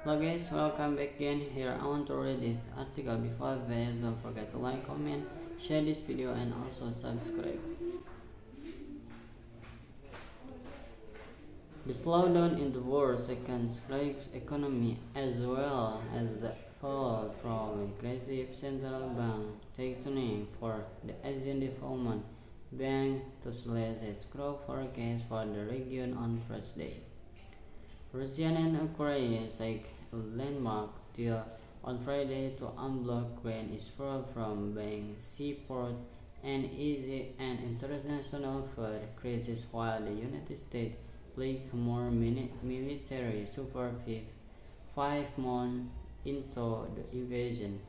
Hello guys, welcome back again. Here I want to read this article. Before that, don't forget to like, comment, share this video and also subscribe. The slowdown in the world's second largest economy, as well as the fall from aggressive central bank tightening for the Asian Development Bank to slash its growth forecast for the region on Thursday. Russia and Ukraine signed a landmark deal on Friday to unblock grain export from being seaport and ease an international food crisis, while the United States pledged more military support 5 months into the invasion.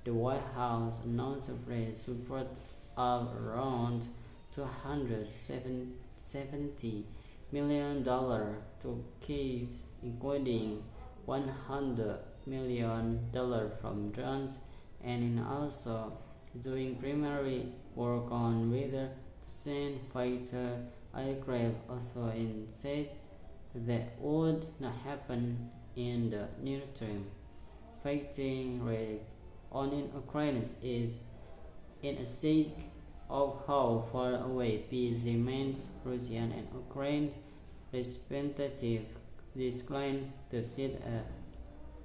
The White House announced a pledge support of around $270 million to Kyiv, including $100 million from drones, and also doing primary work on whether to send fighter aircraft. Also, it said that would not happen in the near term. Fighting rate on in Ukraine is in a state of how far away peace remains. Russia and Ukraine representatives declined to sit at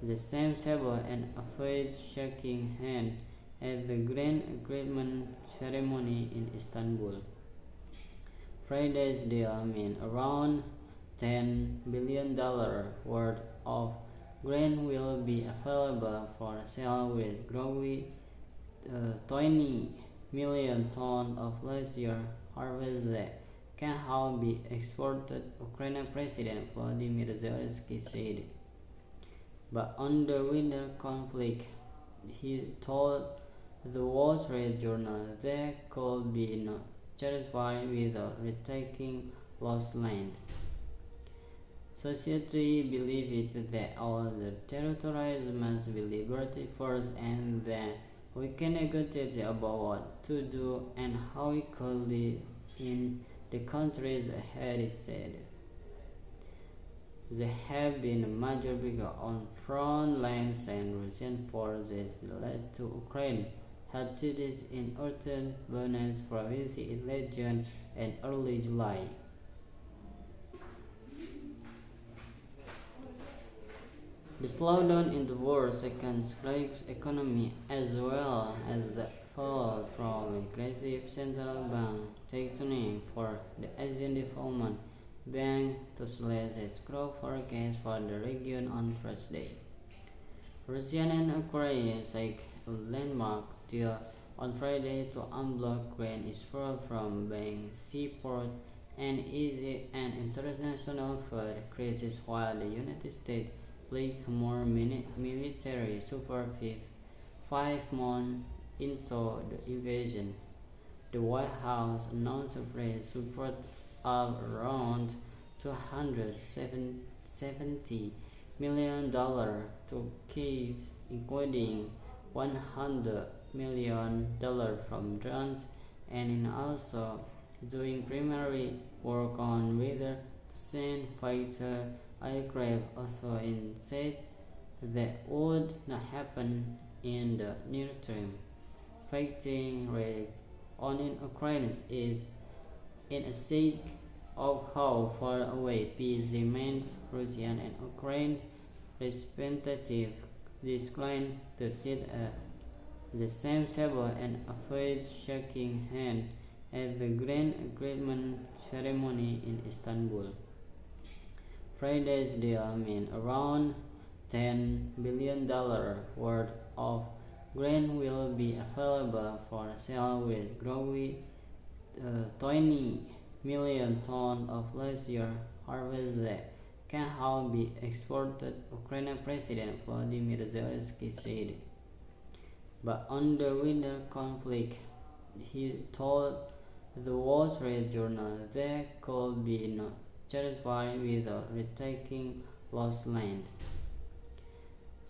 the same table and avoid shaking hands at the grand agreement ceremony in Istanbul. Friday's deal means around $10 billion worth of grain will be available for sale, with growing 20 million tons of last year harvest that can now be exported, Ukrainian President Volodymyr Zelensky said. But on the winter conflict, he told the Wall Street Journal there could be no satisfied without retaking lost land. Society believed that all the territories must be liberated first, and that we can negotiate about what to do and how we could live in the countries ahead, he said. There have been a major breakout on front lines, and Russian forces led to Ukraine had cities in northern Donetsk province in late June and early July. The slowdown in the world's second largest economy, as well as the fall from aggressive central bank tightening for the Asian Development Bank to slash its growth forecast for the region on Thursday. Russia and Ukraine signed a landmark deal on Friday to unblock grain export from being seaport and ease an international food crisis, while the United States pledged more military support 5 months into the invasion. The White House announced a pledge support of around $270 million to Kyiv, including $100 million from drones, and also doing primary work on whether to send fighter aircraft. Also, it said that would not happen in the near term. Fighting rate on in Ukraine is in a state of how far away peace remains. Russia and Ukraine representatives declined to sit at the same table and avoid shaking hands at the grand agreement ceremony in Istanbul. Friday's deal means around $10 billion worth of grain will be available for sale, with growing 20 million tons of last year harvest that can now be exported, Ukrainian President Volodymyr Zelensky said. But on the winter conflict, he told the Wall Street Journal there could be no satisfied without retaking lost land.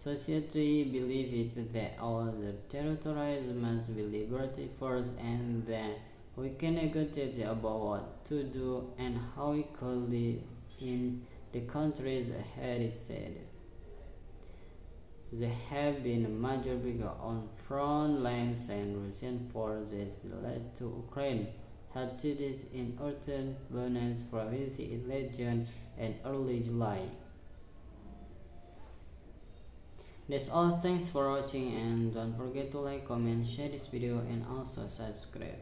Society believed that all the territories must be liberated first, and that we can negotiate about what to do and how we could live in the countries ahead, he said. There have been a major breakdown on front lines and Russian forces led to Ukraine held cities in northern Donetsk province in late June and early July. That's all. Thanks for watching, and don't forget to like, comment, share this video, and also subscribe.